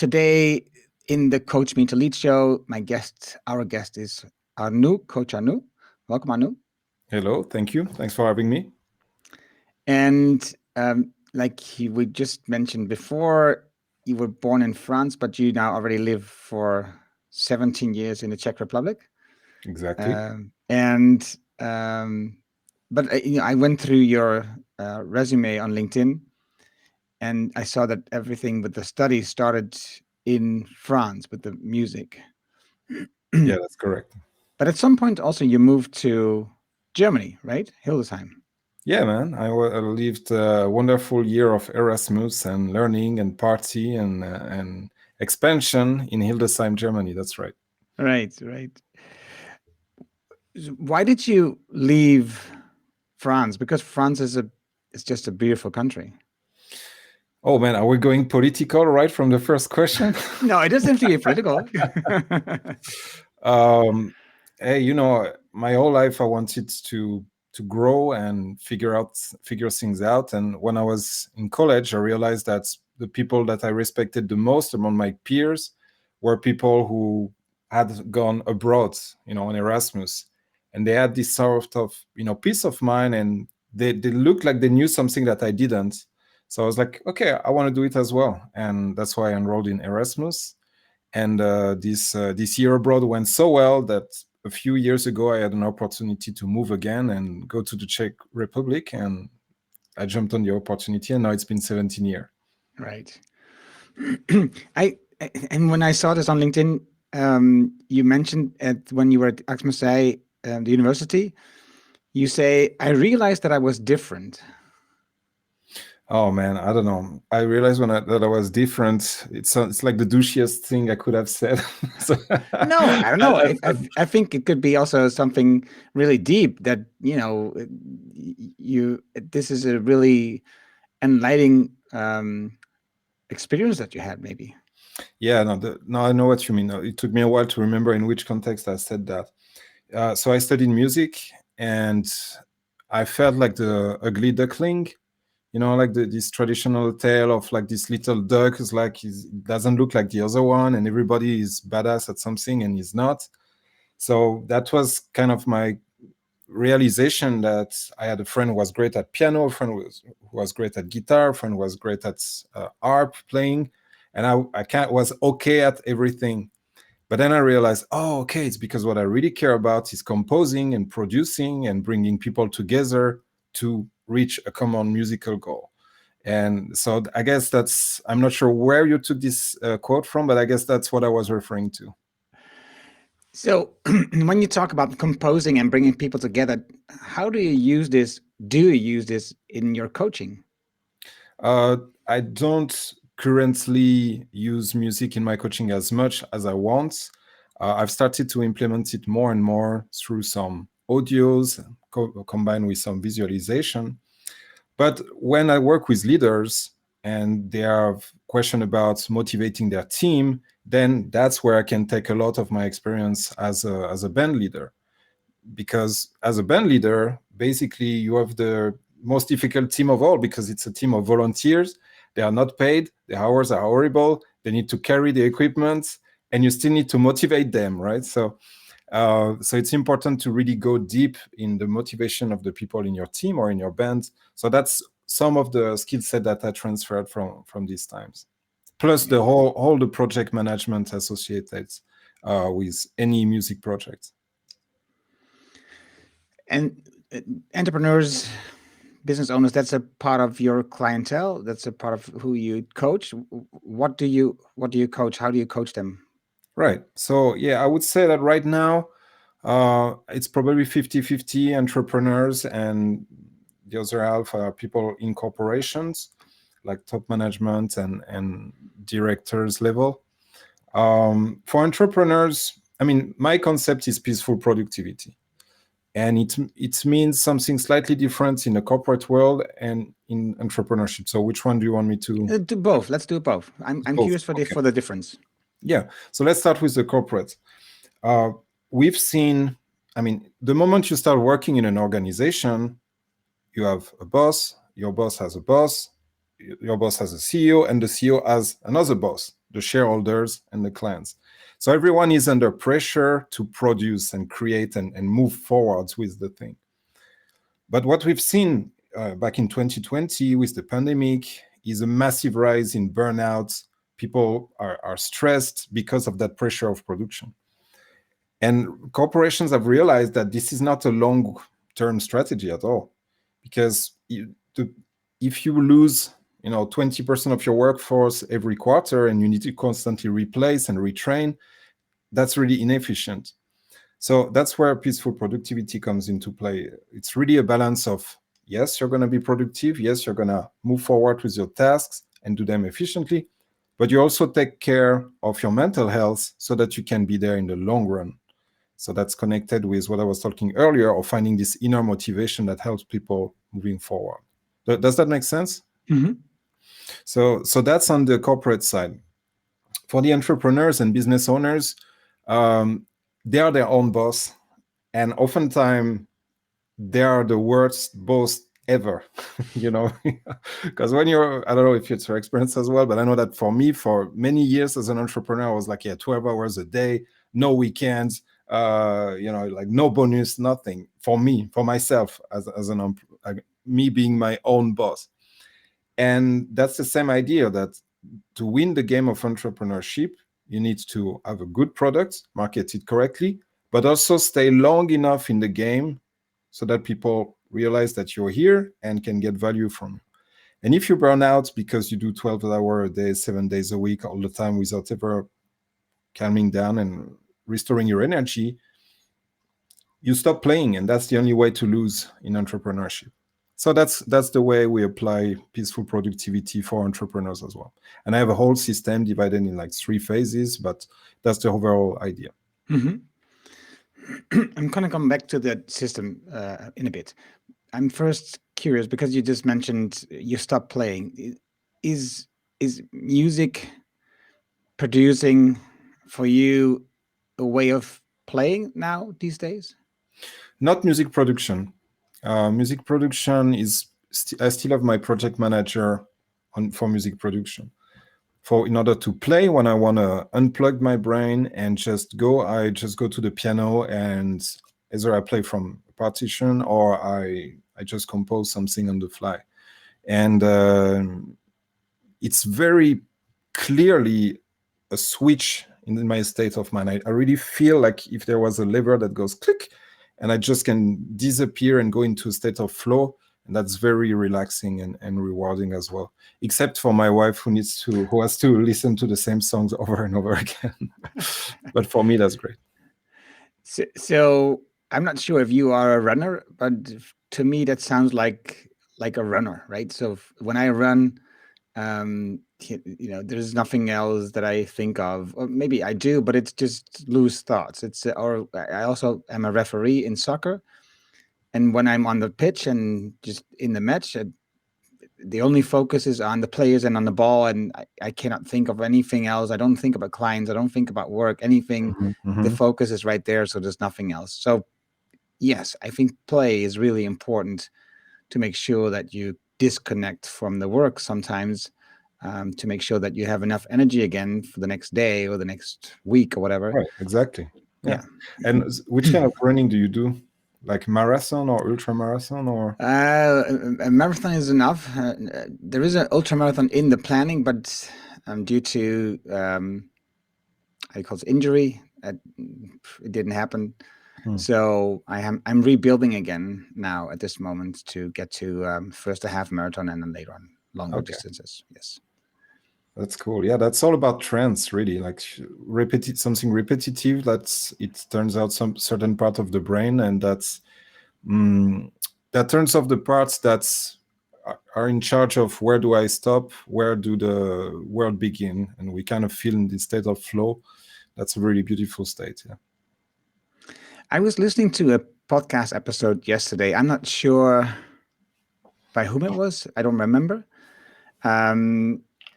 Today in the Coach Me to Lead show, our guest is Arnaud, Coach Arnaud. Welcome, Arnaud. Hello, thank you. Thanks for having me. And like we just mentioned before, you were born in France, but you now already live for 17 years in the Czech Republic. Exactly. But I went through your resume on LinkedIn, and I saw that everything with the studies started in France with the music. Yeah, that's correct. But at some point also you moved to Germany, right? Hildesheim. Yeah, man. I lived a wonderful year of Erasmus and learning and party and expansion in Hildesheim, Germany. That's right. Right. Why did you leave France? Because France is just a beautiful country. Oh man, are we going political right from the first question? No, it doesn't have to be political. Hey, my whole life I wanted to grow and figure things out. And when I was in college, I realized that the people that I respected the most among my peers were people who had gone abroad, on Erasmus, and they had this sort of, peace of mind, and they looked like they knew something that I didn't. So I was like, okay, I want to do it as well, and that's why I enrolled in Erasmus. And this year abroad went so well that a few years ago I had an opportunity to move again and go to the Czech Republic, and I jumped on the opportunity, and now it's been 17 years. Right. And when I saw this on LinkedIn, you mentioned when you were at Aix-Marseille, the university, you say, I realized that I was different. Oh man, I don't know. I realized that I was different. It's like the douchiest thing I could have said. So, no, I don't know. I think it could be also something really deep that, this is a really enlightening experience that you had, maybe. Yeah, no, I know what you mean. It took me a while to remember in which context I said that. So I studied music, and I felt like the ugly duckling. Like this traditional tale of like this little duck who's like, he doesn't look like the other one, and everybody is badass at something and he's not. So that was kind of my realization, that I had a friend who was great at piano, a friend who was great at guitar, a friend who was great at harp playing, and I was okay at everything. But then I realized, okay, it's because what I really care about is composing and producing and bringing people together to reach a common musical goal. And so I guess I'm not sure where you took this quote from, but I guess that's what I was referring to. So when you talk about composing and bringing people together, how do you use this? Do you use this in your coaching? I don't currently use music in my coaching as much as I want. I've started to implement it more and more through some audios combined with some visualization. But when I work with leaders and they have questions about motivating their team, then that's where I can take a lot of my experience as a band leader. Because as a band leader, basically you have the most difficult team of all, because it's a team of volunteers. They are not paid. The hours are horrible. They need to carry the equipment, and you still need to motivate them, right? So it's important to really go deep in the motivation of the people in your team or in your band. So that's some of the skill set that I transferred from these times. Plus the whole the project management associated with any music project. And entrepreneurs, business owners, that's a part of your clientele. That's a part of who you coach. What do you coach? How do you coach them? Right. So yeah, I would say that right now it's probably 50-50 entrepreneurs, and the other half are people in corporations, like top management and directors level. For entrepreneurs, I mean, my concept is peaceful productivity. And it means something slightly different in the corporate world and in entrepreneurship. So which one do you want me to do? Both. Let's do both. I'm both. curious for the difference. Yeah. So let's start with the corporate. We've seen, I mean, the moment you start working in an organization, you have a boss, your boss has a boss, your boss has a CEO, and the CEO has another boss, the shareholders, and the clients. So everyone is under pressure to produce and create and move forwards with the thing. But what we've seen back in 2020 with the pandemic is a massive rise in burnout. People are stressed because of that pressure of production. And corporations have realized that this is not a long-term strategy at all, because if you lose 20% of your workforce every quarter and you need to constantly replace and retrain, that's really inefficient. So that's where peaceful productivity comes into play. It's really a balance of, yes, you're going to be productive. Yes, you're going to move forward with your tasks and do them efficiently, but you also take care of your mental health so that you can be there in the long run. So that's connected with what I was talking earlier of finding this inner motivation that helps people moving forward. Does that make sense? Mm-hmm. So that's on the corporate side. For the entrepreneurs and business owners, they are their own boss. And oftentimes they are the worst boss ever, because when I don't know if it's your experience as well, but I know that for me, for many years as an entrepreneur, I was like, 12 hours a day, no weekends, like no bonus, nothing for me, for myself me being my own boss. And that's the same idea that to win the game of entrepreneurship, you need to have a good product, market it correctly, but also stay long enough in the game so that people realize that you're here and can get value from you. And if you burn out because you do 12 hours a day, 7 days a week, all the time without ever calming down and restoring your energy, you stop playing, and that's the only way to lose in entrepreneurship. So that's the way we apply peaceful productivity for entrepreneurs as well. And I have a whole system divided in like 3 phases, but that's the overall idea. Mm-hmm. I'm going to come back to that system in a bit. I'm first curious because you just mentioned you stopped playing. Is music producing for you a way of playing now these days? Not music production. Music production is I still have my project manager for music production. In order to play, when I want to unplug my brain and I just go to the piano, and either I play from a partition or I just compose something on the fly. And it's very clearly a switch in my state of mind. I really feel like if there was a lever that goes click, and I just can disappear and go into a state of flow. And that's very relaxing and rewarding as well. Except for my wife, who has to listen to the same songs over and over again. But for me, that's great. So I'm not sure if you are a runner, but to me that sounds like a runner, right? So when I run, there's nothing else that I think of, or maybe I do, but it's just loose thoughts. Or I also am a referee in soccer, and when I'm on the pitch and just in the match, the only focus is on the players and on the ball, and I cannot think of anything else. I don't think about clients. I don't think about work, anything. Mm-hmm. The focus is right there, so there's nothing else. So yes, I think play is really important to make sure that you disconnect from the work sometimes, to make sure that you have enough energy again for the next day or the next week or whatever. Right, exactly. Yeah. And which kind of running do you do? Like marathon or ultra marathon or? A marathon is enough. There is an ultra marathon in the planning, but due to I call it injury, it didn't happen. So I'm rebuilding again now at this moment to get to first a half marathon and then later on longer distances. Yes. That's cool. Yeah, that's all about trends, really. Like something repetitive. It turns out some certain part of the brain, and that turns off the parts that are in charge of where do I stop, where do the world begin, and we kind of feel in this state of flow. That's a really beautiful state. Yeah. I was listening to a podcast episode yesterday. I'm not sure by whom it was. I don't remember.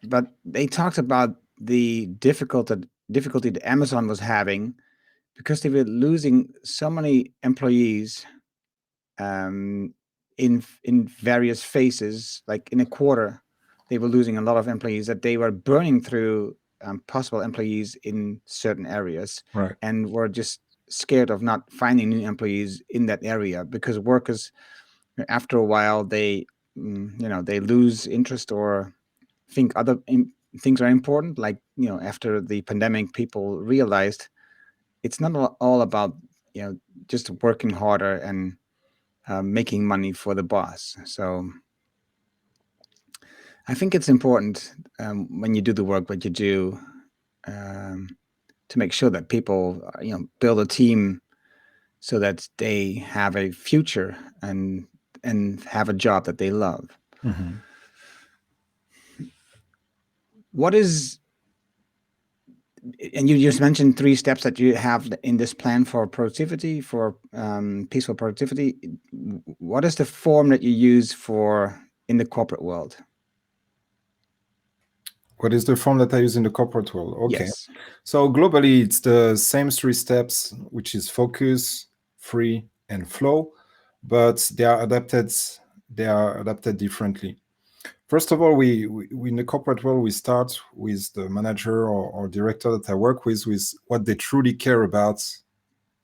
But they talked about the difficulty that Amazon was having because they were losing so many employees in various phases. Like in a quarter, they were losing a lot of employees that they were burning through possible employees in certain areas, Right. and were just scared of not finding new employees in that area, because workers, after a while, they lose interest or think other things are important. Like, after the pandemic, people realized it's not all about just working harder and making money for the boss. So I think it's important, when you do the work that you do, um, to make sure that people build a team so that they have a future and have a job that they love. Mm-hmm. What is And you just mentioned 3 steps that you have in this plan for productivity, for peaceful productivity. What is the form that you use for in the corporate world? What is the form that I use in the corporate world? Okay. Yes. So globally, it's the same 3 steps, which is focus, free, and flow, but they are adapted. They are adapted differently. First of all, we in the corporate world, we start with the manager or director that I work with what they truly care about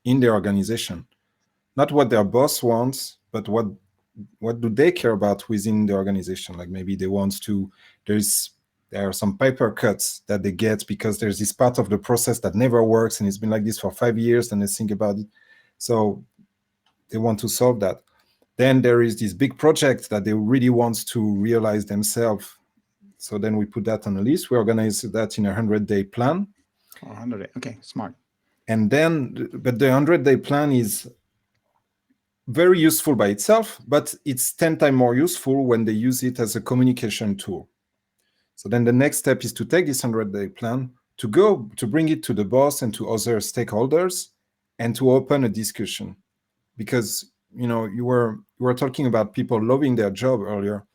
in their organization, not what their boss wants, but what do they care about within the organization. Like maybe they want to, there are some paper cuts that they get because there's this part of the process that never works and it's been like this for 5 years, and they think about it. So they want to solve that. Then there is this big project that they really want to realize themselves. So then we put that on a list. We organize that in a 100-day plan. 100. Okay, smart. And then, but the 100-day plan is very useful by itself, but it's 10 times more useful when they use it as a communication tool. So then the next step is to take this 100-day plan, to bring it to the boss and to other stakeholders, and to open a discussion. Because you were talking about people loving their job earlier.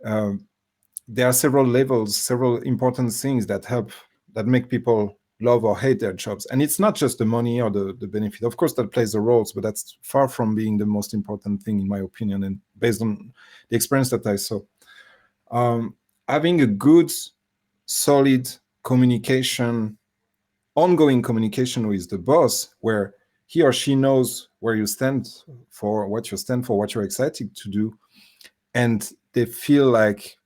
There are several levels, several important things that make people love or hate their jobs. And it's not just the money or the benefit. Of course, that plays a role, but that's far from being the most important thing, in my opinion, and based on the experience that I saw. Having a good, solid communication, ongoing communication with the boss, where he or she knows where you stand for, what you're excited to do, and they feel like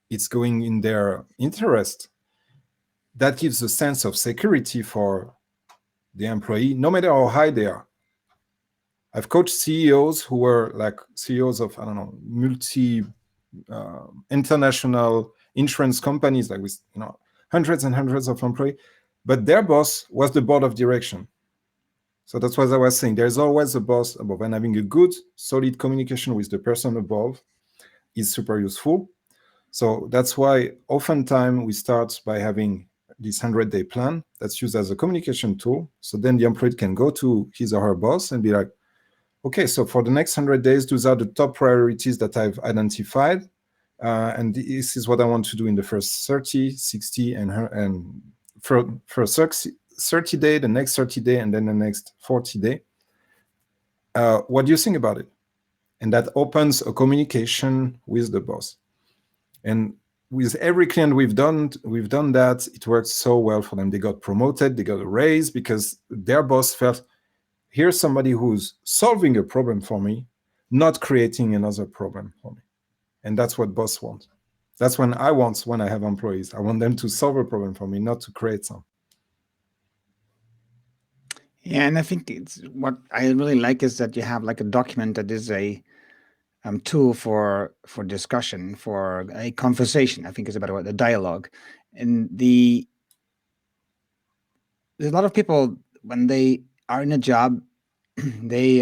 it's going in their interest, that gives a sense of security for the employee, no matter how high they are. I've coached CEOs who were like CEOs of, I don't know, international insurance companies, like with hundreds and hundreds of employees, but their boss was the board of direction. So that's what I was saying. There's always a boss above, and having a good, solid communication with the person above is super useful. So that's why oftentimes we start by having this 100-day plan that's used as a communication tool. So then the employee can go to his or her boss and be like, okay, so for the next 100 days, those are the top priorities that I've identified. And this is what I want to do in the first 30, 60, and for 30 day, the next 30 day, and then the next 40 day. What do you think about it? And that opens a communication with the boss. And with every client we've done that. It worked so well for them. They got promoted, they got a raise because their boss felt, here's somebody who's solving a problem for me, not creating another problem for me. And that's what boss wants. That's when I have employees. I want them to solve a problem for me, not to create some. Yeah, and I think it's what I really like is that you have like a document that is a tool for discussion, for a conversation. I think is a better word, a dialogue. And there's a lot of people when they are in a job, they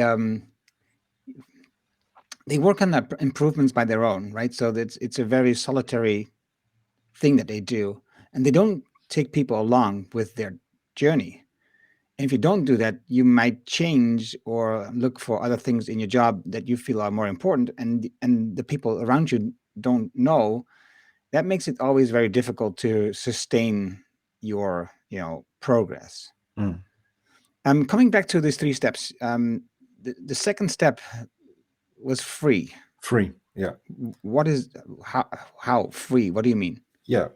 work on the improvements by their own, right? So it's a very solitary thing that they do, and they don't take people along with their journey. And if you don't do that, you might change or look for other things in your job that you feel are more important, and the people around you don't know. That makes it always very difficult to sustain your progress. Coming back to these 3 steps, the second step was free. Free, yeah. What is how free? What do you mean? Yeah.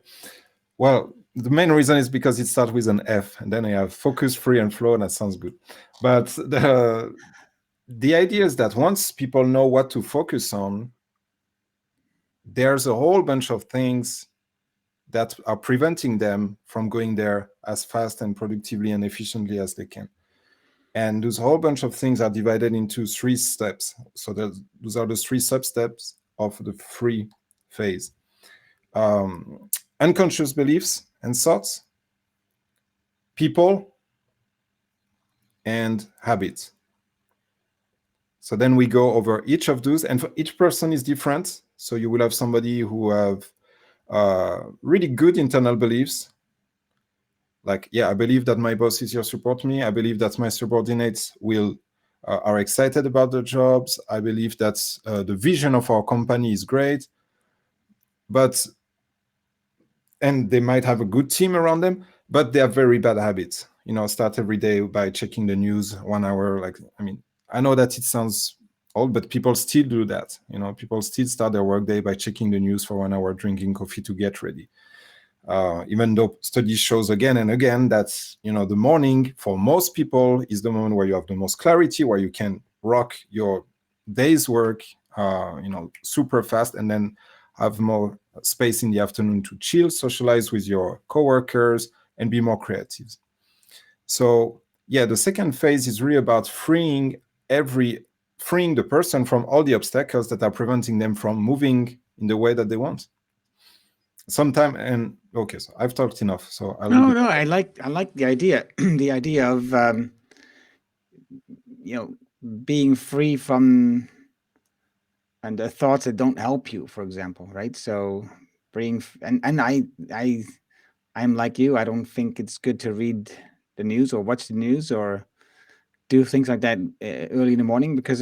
Well, the main reason is because it starts with an F, and then I have focus, free, and flow, and that sounds good. But the idea is that once people know what to focus on, there's a whole bunch of things that are preventing them from going there as fast and productively and efficiently as they can. And those whole bunch of things are divided into 3 steps. So those are the 3 sub-steps of the free phase. Unconscious beliefs and thoughts, people, and habits. So then we go over each of those, and for each person is different. So you will have somebody who have really good internal beliefs. Like, yeah, I believe that my boss is here to support me. I believe that my subordinates are excited about their jobs. I believe that the vision of our company is great. And they might have a good team around them, but they have very bad habits. Start every day by checking the news 1 hour. I know that it sounds old, but people still do that. People still start their workday by checking the news for 1 hour, drinking coffee to get ready. Even though studies shows again and again that the morning for most people is the moment where you have the most clarity, where you can rock your day's work super fast, and then have more space in the afternoon to chill, socialize with your coworkers, and be more creative. So yeah, the second phase is really about freeing the person from all the obstacles that are preventing them from moving in the way that they want. Okay, so I've talked enough. So No, I like the idea, the idea of being free from and the thoughts that don't help you, for example, right? So I'm like you. I don't think it's good to read the news or watch the news or do things like that early in the morning, because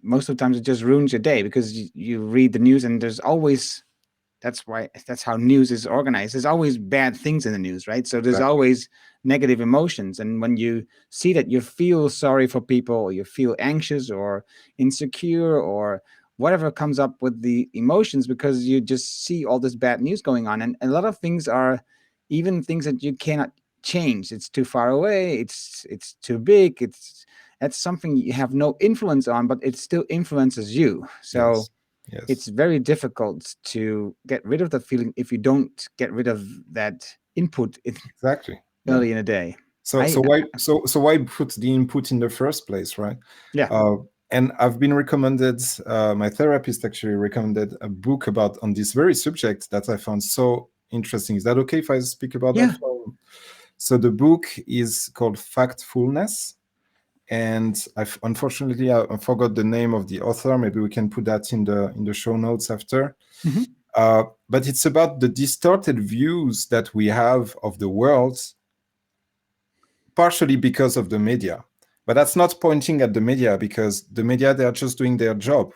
most of the times it just ruins your day, because you read the news and there's always, that's how news is organized. There's always bad things in the news, right? So there's always negative emotions. And when you see that, you feel sorry for people, or you feel anxious or insecure or whatever comes up with the emotions, because you just see all this bad news going on. And a lot of things are even things that you cannot change. It's too far away. It's too big. That's something you have no influence on, but it still influences you. So yes. It's very difficult to get rid of that feeling if you don't get rid of that input exactly early in the day. So why put the input in the first place, right? Yeah. And I've been recommended, my therapist actually recommended a book on this very subject that I found so interesting. Is that okay if I speak about that? So the book is called Factfulness. And unfortunately, I forgot the name of the author. Maybe we can put that in the show notes after. Mm-hmm. But it's about the distorted views that we have of the world, partially because of the media. But that's not pointing at the media, because the media, they are just doing their job.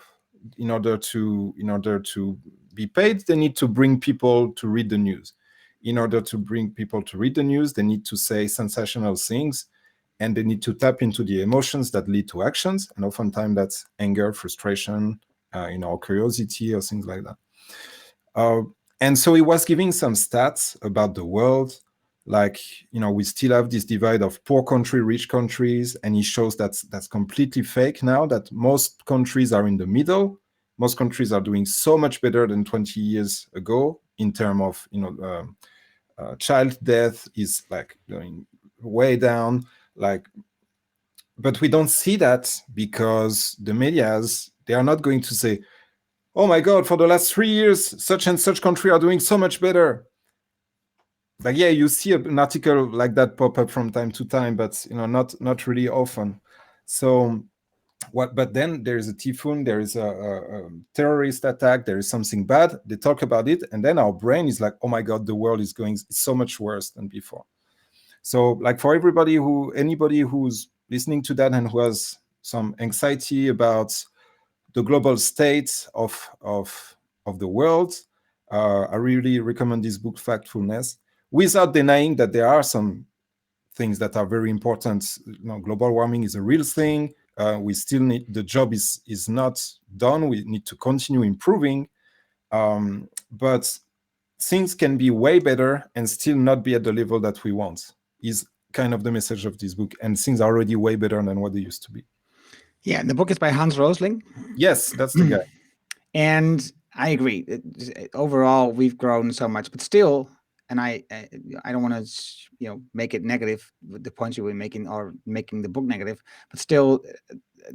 In order to be paid, they need to bring people to read the news. In order to bring people to read the news, they need to say sensational things, and they need to tap into the emotions that lead to actions. And oftentimes that's anger, frustration, curiosity, or things like that. And so he was giving some stats about the world. Like, we still have this divide of poor country, rich countries. And he shows that's completely fake now, that most countries are in the middle. Most countries are doing so much better than 20 years ago in terms of, child death is like going way down. But we don't see that because the medias, they are not going to say, oh my God, for the last 3 years, such and such country are doing so much better. Like, yeah, you see an article like that pop up from time to time, but not really often. So but then there is a typhoon, there is a terrorist attack, there is something bad, they talk about it, and then our brain is like, oh my God, the world is going so much worse than before. So like for anybody who's listening to that and who has some anxiety about the global state of the world, I really recommend this book, Factfulness, without denying that there are some things that are very important. Global warming is a real thing. We still need, the job is not done. We need to continue improving. But things can be way better and still not be at the level that we want, is kind of the message of this book. And things are already way better than what they used to be. Yeah, the book is by Hans Rosling. Yes, that's the guy. And I agree. Overall, we've grown so much, but still, and I don't want to make it negative with the points you were making or making the book negative, but still,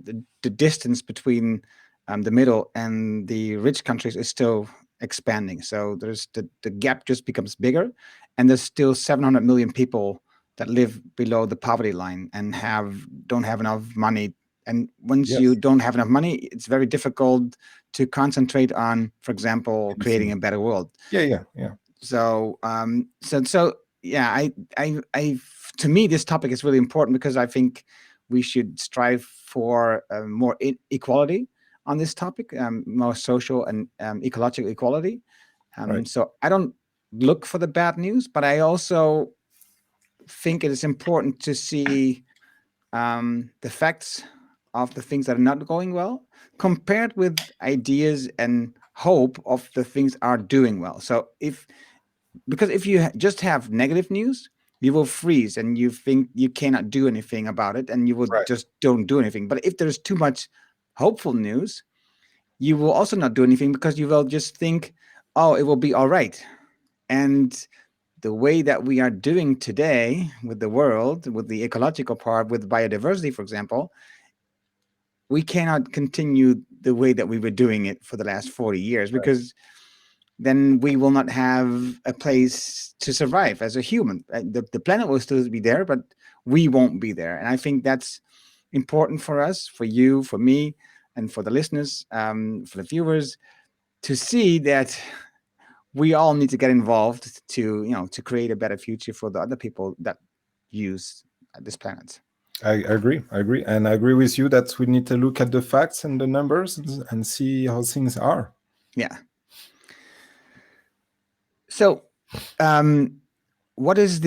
the distance between the middle and the rich countries is still expanding. So there's the gap just becomes bigger, and there's still 700 million people that live below the poverty line and don't have enough money. And once you Yes. don't have enough money, it's very difficult to concentrate on, for example, creating a better world. Yeah. So, yeah, to me, this topic is really important because I think we should strive for more equality on this topic, more social and ecological equality. Right. So I don't look for the bad news, but I also think it is important to see the facts of the things that are not going well compared with ideas and hope of the things are doing well. So because if you just have negative news, you will freeze and you think you cannot do anything about it and you will Right. just don't do anything. But if there's too much hopeful news, you will also not do anything because you will just think, oh, it will be all right. And the way that we are doing today with the world, with the ecological part, with biodiversity, for example, we cannot continue the way that we were doing it for the last 40 years because then we will not have a place to survive as a human. The planet will still be there, but we won't be there. And I think that's important for us, for you, for me, and for the listeners, for the viewers, to see that we all need to get involved to create a better future for the other people that use this planet. I agree. And I agree with you that we need to look at the facts and the numbers and see how things are. Yeah. So, what is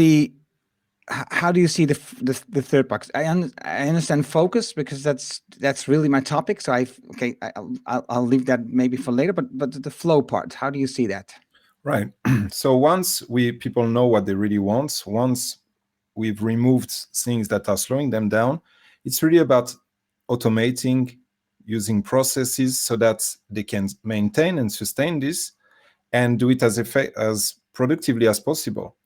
how do you see the third box? I understand focus because that's really my topic. So I'll leave that maybe for later. But the flow part, how do you see that? Right. So once people know what they really want, once we've removed things that are slowing them down, it's really about automating, using processes so that they can maintain and sustain this and do it as productively as possible.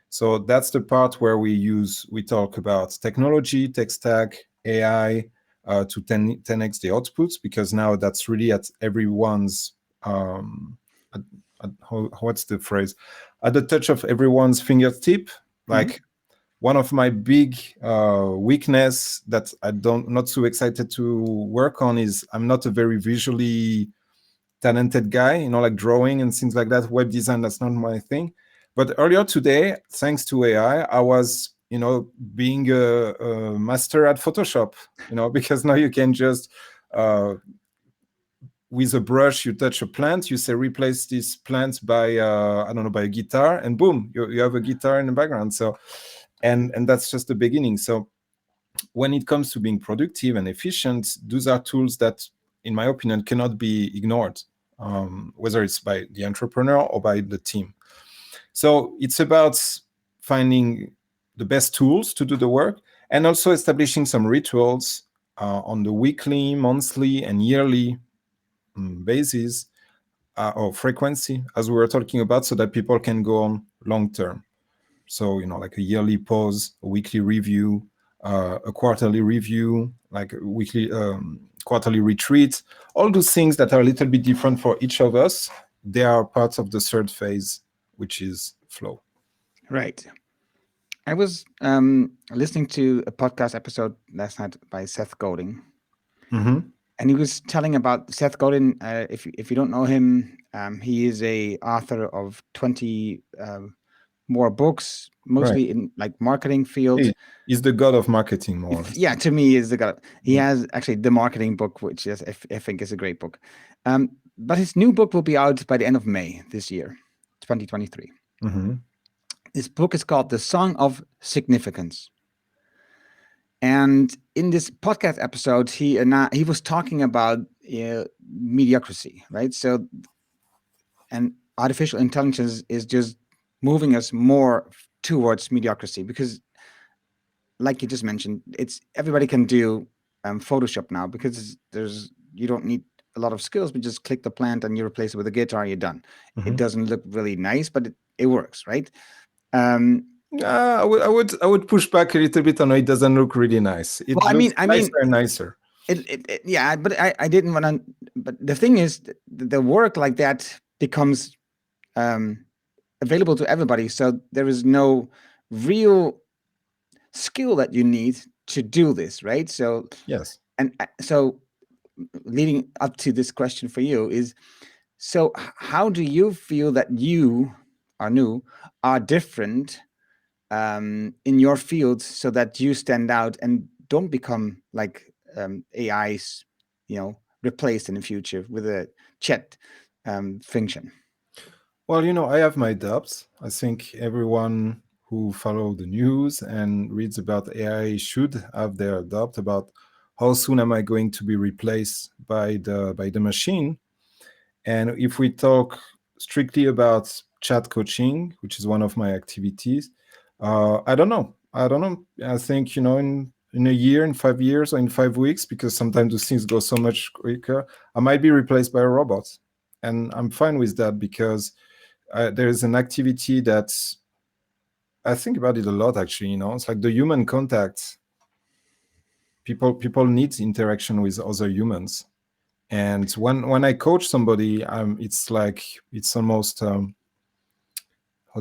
So that's the part where we talk about technology, tech stack, AI, to 10x the outputs, because now that's really at everyone's, what's the phrase? At the touch of everyone's fingertip. Like, one of my big weakness that not so excited to work on is I'm not a very visually talented guy, like drawing and things like that. Web design, that's not my thing. But earlier today, thanks to AI, I was, being a master at Photoshop, because now you can just, with a brush, you touch a plant, you say, replace this plant by, by a guitar, and boom, you have a guitar in the background. So, and that's just the beginning. So when it comes to being productive and efficient, those are tools that, in my opinion, cannot be ignored, whether it's by the entrepreneur or by the team. So it's about finding the best tools to do the work and also establishing some rituals on the weekly, monthly, and yearly basis or frequency, as we were talking about, so that people can go on long term. So, like a yearly pause, a weekly review, a quarterly review, like a weekly, quarterly retreat, all those things that are a little bit different for each of us, they are parts of the third phase, which is flow. Right. I was listening to a podcast episode last night by Seth Godin. And he was telling about Seth Godin. If you don't know him, he is a author of 20 more books, mostly in like marketing field. He's the god of marketing, more or less. Yeah, to me, is the god. He has actually the marketing book, which is I think is a great book. But his new book will be out by the end of May this year, 2023. His book is called The Song of Significance. And in this podcast episode, he was talking about mediocrity, right? So, and artificial intelligence is just moving us more towards mediocrity, because like you just mentioned, it's everybody can do Photoshop now, because there's you don't need a lot of skills, but just click the plant and you replace it with a guitar, you're done. It doesn't look really nice, but it works, right? Um, I would push back a little bit on it doesn't look really nice. It well, looks nicer and nicer. Yeah, but I didn't want to. But the thing is, the work like that becomes available to everybody, so there is no real skill that you need to do this, right? So Yes. and so leading up to this question for you is, so how do you feel that you, Arnaud, are different in your field, so that you stand out and don't become like AIs, replaced in the future with a chat function? Well, I have my doubts. I think everyone who follows the news and reads about AI should have their doubt about how soon am I going to be replaced by the machine. And if we talk strictly about chat coaching, which is one of my activities, I don't know. I think, in a year, in 5 years, or in 5 weeks, because sometimes those things go so much quicker, I might be replaced by a robot. And I'm fine with that, because there is an activity that I think about it a lot, actually. It's like the human contact. People need interaction with other humans. And when I coach somebody, it's almost how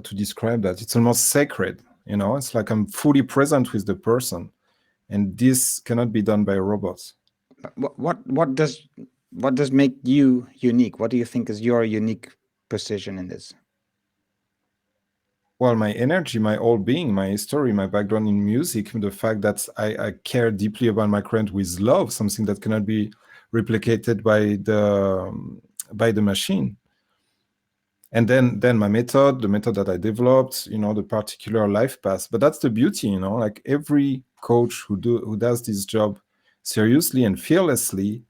to describe that? It's almost sacred. It's like I'm fully present with the person, and this cannot be done by a robot. What does make you unique? What do you think is your unique position in this? Well, my energy, my whole being, my history, my background in music, the fact that I care deeply about my client with love, something that cannot be replicated by the machine. And then my method, the method that I developed, the particular life path. But that's the beauty, like every coach who does this job seriously and fearlessly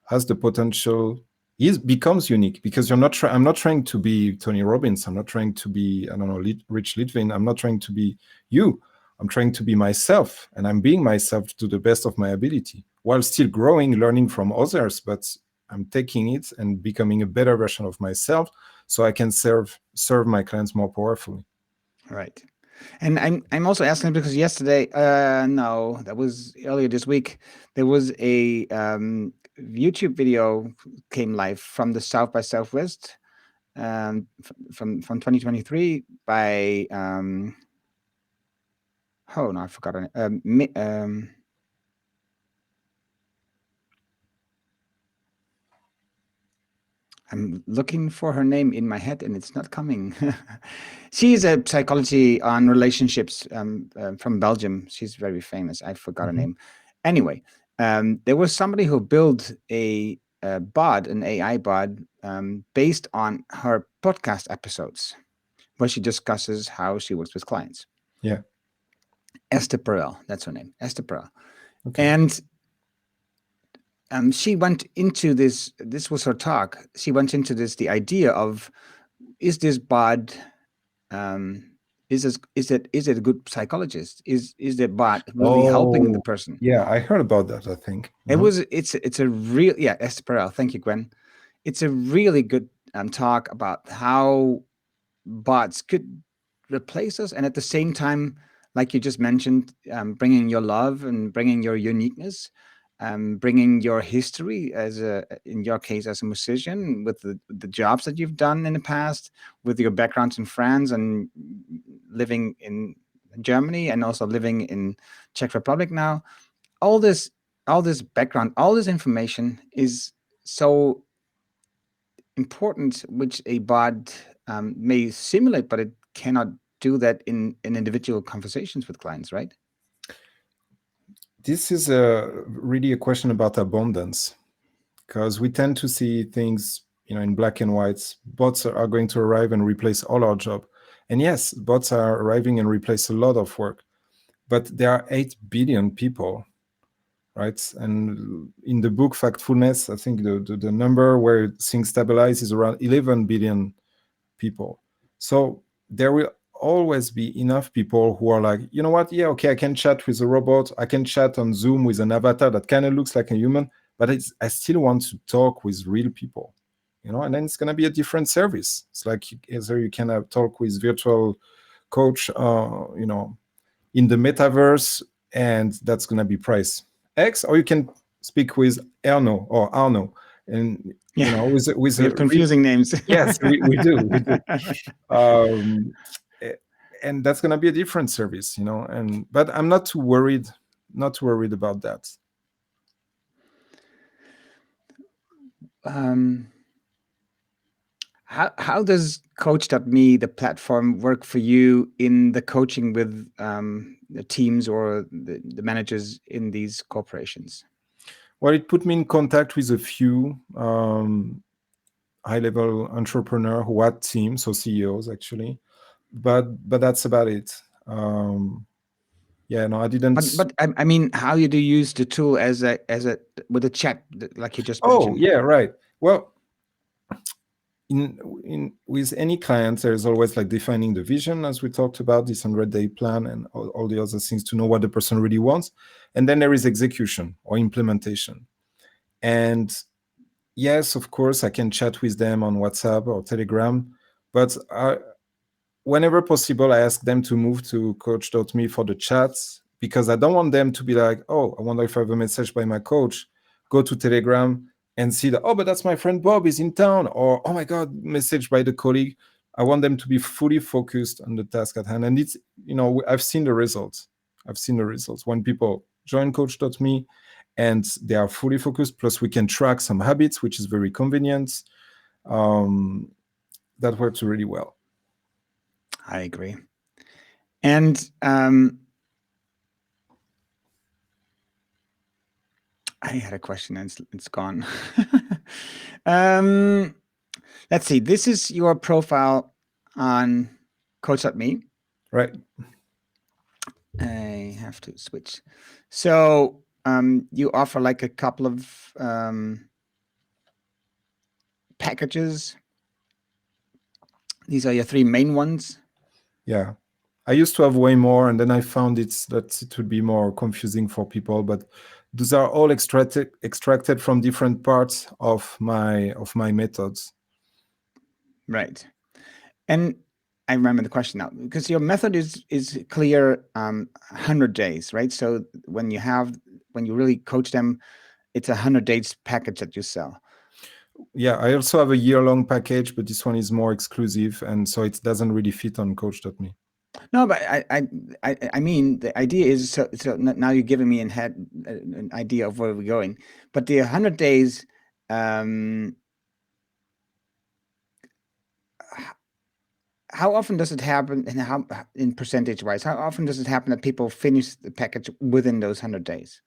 has the potential. He becomes unique, because I'm not trying to be Tony Robbins. I'm not trying to be, I don't know, Rich Litvin. I'm not trying to be you. I'm trying to be myself, and I'm being myself to the best of my ability, while still growing, learning from others. But I'm taking it and becoming a better version of myself, so I can serve my clients more powerfully. Right. And I'm also asking because yesterday, no, that was earlier this week, there was a YouTube video came live from the South by Southwest, from 2023 by oh no, I forgot her name. I'm looking for her name in my head and it's not coming. She's a psychology on relationships from Belgium. She's very famous. I forgot her name. Anyway, there was somebody who built a bot, an AI bot, based on her podcast episodes, where she discusses how she works with clients. Yeah. Esther Perel, that's her name, Esther Perel. Okay. And she went into this was her talk. She went into the idea of, is this bot, is it a good psychologist? Is the bot really helping the Oh, person? yeah, I heard about that, I think. It's a real, yeah, Esther Perel, thank you, Gwen. It's a really good talk about how bots could replace us, and at the same time, like you just mentioned, bringing your love and bringing your uniqueness, bringing your history in your case as a musician, with the jobs that you've done in the past, with your backgrounds in France and living in Germany and also living in Czech Republic now. All this background, all this information is so important, which a bot may simulate, but it cannot do that in individual conversations with clients, right? This is really a question about abundance, because we tend to see things, in black and white. Bots are going to arrive and replace all our job. And yes, bots are arriving and replace a lot of work, but there are 8 billion people, right? And in the book Factfulness, I think the number where things stabilize is around 11 billion people. So there will always be enough people who are like, you know what? Yeah, okay, I can chat with a robot. I can chat on Zoom with an avatar that kind of looks like a human, but I still want to talk with real people, and then it's going to be a different service. It's like either you can talk with virtual coach, in the metaverse, and that's going to be price X, or you can speak with Arnaud, and Yeah, with we a have confusing names. yes, we do. Um, and that's going to be a different service, but I'm not too worried about that. um, how does Coach.me, the platform, work for you in the coaching with the teams or the managers in these corporations? Well, it put me in contact with a few high-level entrepreneur who had teams, so CEOs actually, but that's about it. Yeah, no, I didn't. But I mean, how you do use the tool as a with a chat like you just Oh, mentioned? yeah, right. Well, in with any client, there's always like defining the vision, as we talked about, this 100-day plan and all the other things to know what the person really wants, and then there is execution or implementation. And yes, of course, I can chat with them on WhatsApp or Telegram, but whenever possible, I ask them to move to coach.me for the chats, because I don't want them to be like, oh, I wonder if I have a message by my coach, go to Telegram and see that, oh, but that's my friend Bob is in town, or, oh my God, message by the colleague. I want them to be fully focused on the task at hand. And it's, I've seen the results. When people join coach.me and they are fully focused, plus we can track some habits, which is very convenient. That works really well. I agree. And I had a question and it's gone. Let's see. This is your profile on Coach.me. Right. I have to switch. So you offer like a couple of packages. These are your three main ones. Yeah. I used to have way more, and then I found that it would be more confusing for people. But those are all extracted from different parts of my methods. Right. And I remember the question now, because your method is clear, 100 days, right? So when you really coach them, it's 100 days package that you sell. Yeah, I also have a year-long package, but this one is more exclusive, and so it doesn't really fit on coach.me. No, but I mean, the idea is so now you're giving me an idea of where we're going. But the 100 days, how often does it happen, and how, in percentage wise, how often does it happen that people finish the package within those 100 days?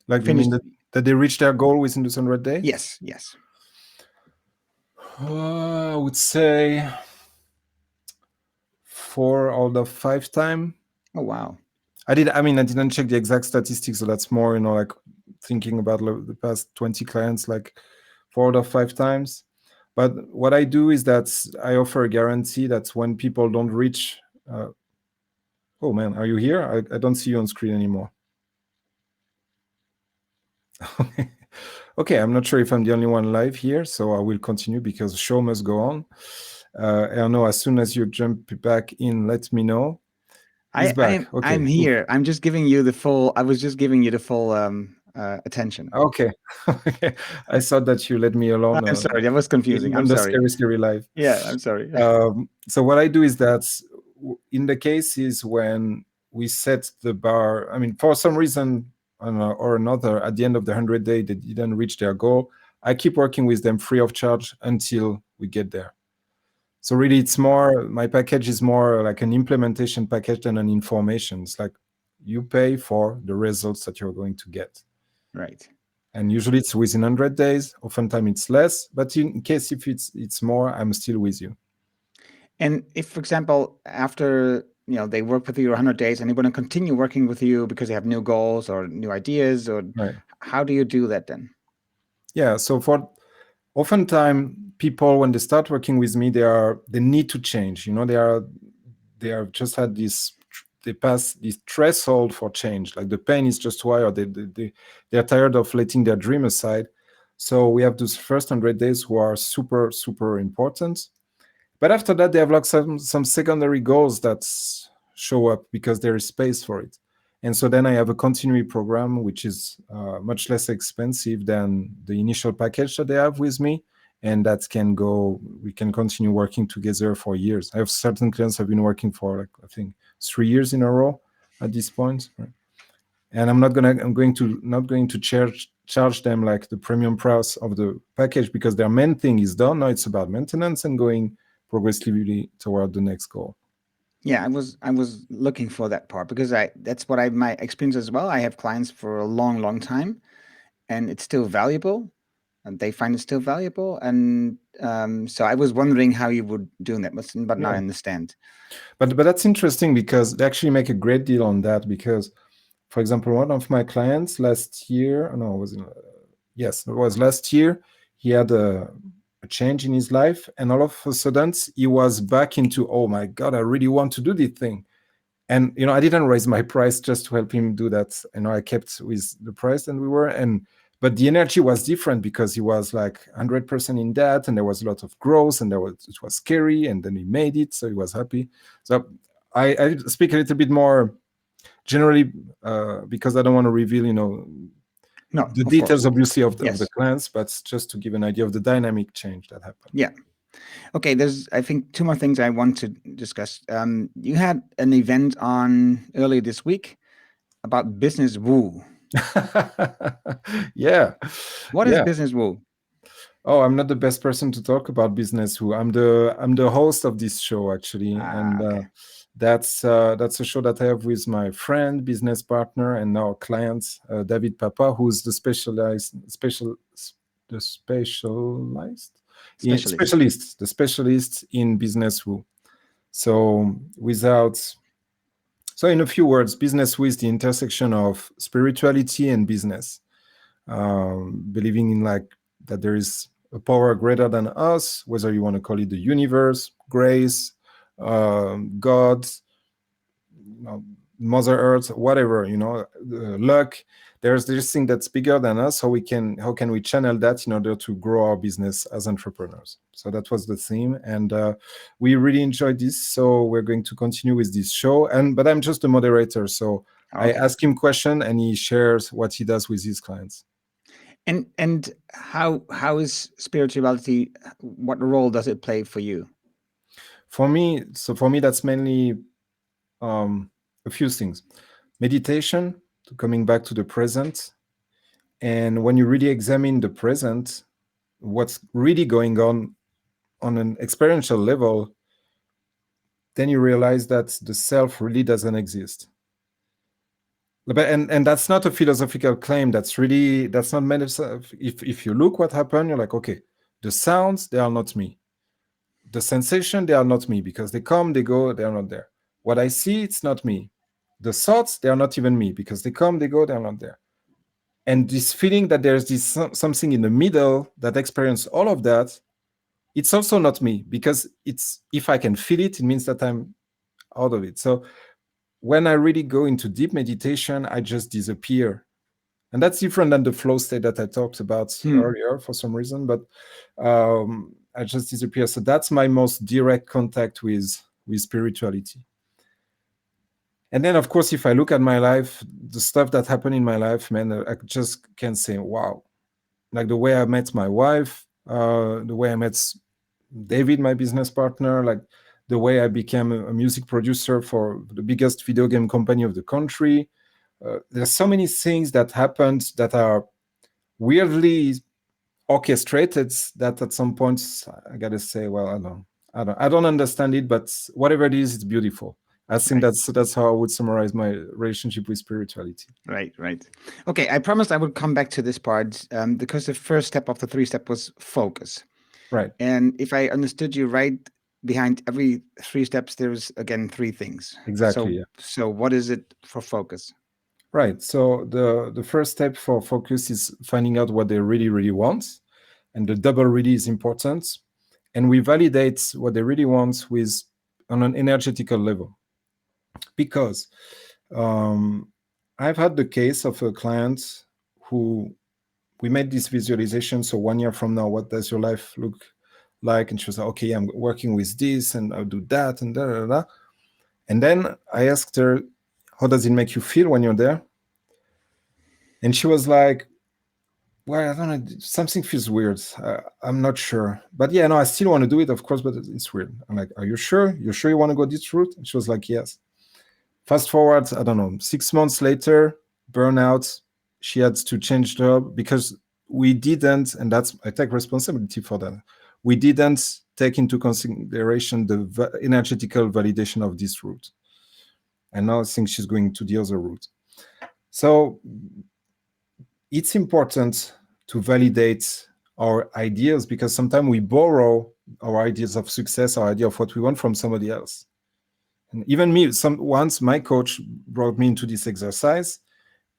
Like, you Finish? mean that they reach their goal within those 100 days? Yes, yes. I would say 4 out of 5 times. Oh, wow. I didn't check the exact statistics, so that's more, like thinking about the past 20 clients, like 4 out of 5 times. But what I do is that I offer a guarantee that when people don't reach, oh man, are you here? I don't see you on screen anymore. Okay, I'm not sure if I'm the only one live here, so I will continue because the show must go on. Arnaud, as soon as you jump back in, let me know. He's back. Okay. I'm here. I'm just giving you the full. I was just giving you the full attention. Okay. I thought that you let me alone. I'm sorry, that was confusing. I'm On the sorry. scary live. Yeah, I'm sorry. So what I do is that in the cases when we set the bar, for some reason or another, at the end of the 100 day, they didn't reach their goal, I keep working with them free of charge until we get there. So really, my package is more like an implementation package than an information. It's like you pay for the results that you're going to get. Right. And usually it's within 100 days. Oftentimes it's less, but in case if it's more, I'm still with you. And if, for example, after they work with you 100 days and they want to continue working with you because they have new goals or new ideas, or right. How do you do that then? Yeah, so for oftentimes people, when they start working with me, they need to change. They are just had this, they pass this threshold for change. Like the pain is just why, or they are tired of letting their dream aside. So we have those first 100 days who are super, super important. But after that, they have like some secondary goals that show up because there is space for it. And so then I have a continuity program, which is much less expensive than the initial package that they have with me. And that we can continue working together for years. I have certain clients I've been working for, like, I think 3 years in a row at this point. Right? And I'm not going to charge them like the premium price of the package, because their main thing is done. Now it's about maintenance and going progressively toward the next goal. Yeah, I was looking for that part because that's what my experience as well. I have clients for a long, long time, and it's still valuable, and they find it still valuable. And so I was wondering how you would do that, but now I understand. But that's interesting because they actually make a great deal on that. Because, for example, one of my clients last year, it was last year, he had a change in his life, and all of a sudden he was back into, oh my God, I really want to do this thing. And I didn't raise my price just to help him do that. I kept with the price, and but the energy was different because he was like 100% in debt, and there was a lot of growth, and it was scary, and then he made it, so he was happy. So I speak a little bit more generally because I don't want to reveal, the details, obviously, of the clients, but just to give an idea of the dynamic change that happened. Yeah. Okay, there's, I think, two more things I want to discuss. You had an event on earlier this week about business woo. Yeah. What is business woo? Oh, I'm not the best person to talk about business woo. I'm the host of this show, actually, and that's a show that I have with my friend, business partner, and now client, David Papa, who's the specialist in business woo. So in a few words, business woo is the intersection of spirituality and business, believing in like that there is a power greater than us, whether you want to call it the universe, grace, God, Mother Earth, whatever, luck. There's this thing that's bigger than us. How can we channel that in order to grow our business as entrepreneurs? So that was the theme, and we really enjoyed this. So we're going to continue with this show, but I'm just a moderator. So I ask him questions, and he shares what he does with his clients. And how is spirituality? What role does it play for you? For me, that's mainly a few things: meditation, coming back to the present, and when you really examine the present, what's really going on an experiential level, then you realize that the self really doesn't exist. And that's not a philosophical claim. That's not meant of. If you look what happened, you're like, okay, the sounds, they are not me. The sensation, they are not me, because they come, they go, they are not there. What I see, it's not me. The thoughts, they are not even me, because they come, they go, they are not there. And this feeling that there's this something in the middle that experience all of that, it's also not me, because if I can feel it, it means that I'm out of it. So when I really go into deep meditation, I just disappear. And that's different than the flow state that I talked about earlier for some reason, but I just disappear. So that's my most direct contact with spirituality. And then, of course, if I look at my life, the stuff that happened in my life, man, I just can say, wow. Like the way I met my wife, the way I met David, my business partner, like the way I became a music producer for the biggest video game company of the country. There's so many things that happened that are weirdly orchestrated that at some points I gotta say, well, I don't understand it, but whatever it is, it's beautiful. I think that's how I would summarize my relationship with spirituality. Right. Okay, I promised I would come back to this part because the first step of the 3-step was focus. Right. And if I understood you right, behind every 3 steps, there's again 3 things. Exactly. So what is it for focus? Right. So the first step for focus is finding out what they really, really want. and the double really is important. And we validate what they really want with on an energetical level. Because I've had the case of a client who we made this visualization. So 1 year from now, what does your life look like? And she was like, okay, I'm working with this and I'll do that and da, da, da. And then I asked her, how does it make you feel when you're there? And she was like, well, I don't know, something feels weird. I'm not sure. But yeah, no, I still want to do it, of course, but it's weird. I'm like, are you sure? You sure you want to go this route? And she was like, yes. Fast forward, I don't know, 6 months later, burnout. She had to change job because we didn't, and I take responsibility for that. We didn't take into consideration the energetical validation of this route. And now I think she's going to the other route. So it's important to validate our ideas because sometimes we borrow our ideas of success, our idea of what we want from somebody else. And even me, once my coach brought me into this exercise,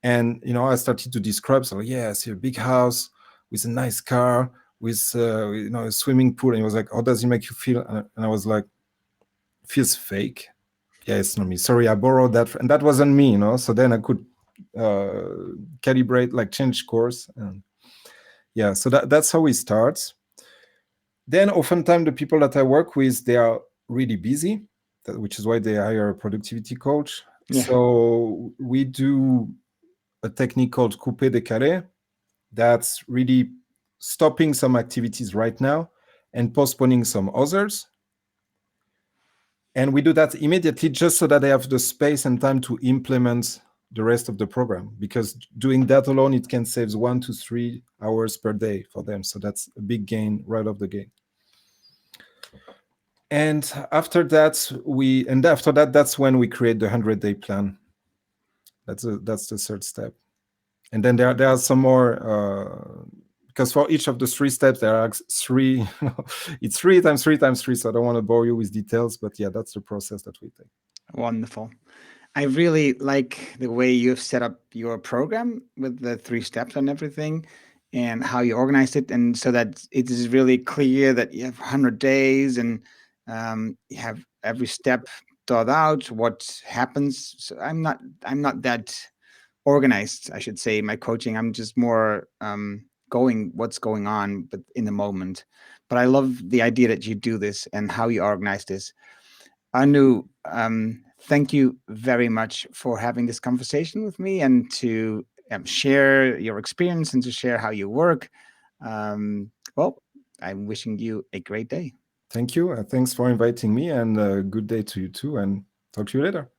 and I started to describe. So yeah, I see a big house with a nice car, with a swimming pool, and he was like, "How does it make you feel?" And I was like, "Feels fake." Yeah, it's not me. Sorry, I borrowed that, and that wasn't me, So then I could calibrate, like change course, and yeah. So that's how we start. Then oftentimes the people that I work with, they are really busy, which is why they hire a productivity coach. Yeah. So we do a technique called couper décalé. That's really stopping some activities right now and postponing some others. And we do that immediately just so that they have the space and time to implement the rest of the program. Because doing that alone, it can save 1 to 3 hours per day for them. So that's a big gain right off the gate. And after that, that's when we create the 100-day plan. That's the third step. And then there are some more, because for each of the 3 steps, there are 3, it's 3 times 3 times 3. So I don't want to bore you with details, but yeah, that's the process that we take. Wonderful. I really like the way you've set up your program with the 3 steps and everything and how you organized it. And so that it is really clear that you have 100 days and you have every step thought out, what happens. So I'm not that organized, I should say, in my coaching. I'm just more going what's going on, but in the moment. But I love the idea that you do this and how you organize this. Anu, thank you very much for having this conversation with me and to share your experience and to share how you work. Well, I'm wishing you a great day. Thank you. Thanks for inviting me, and a good day to you too. And talk to you later.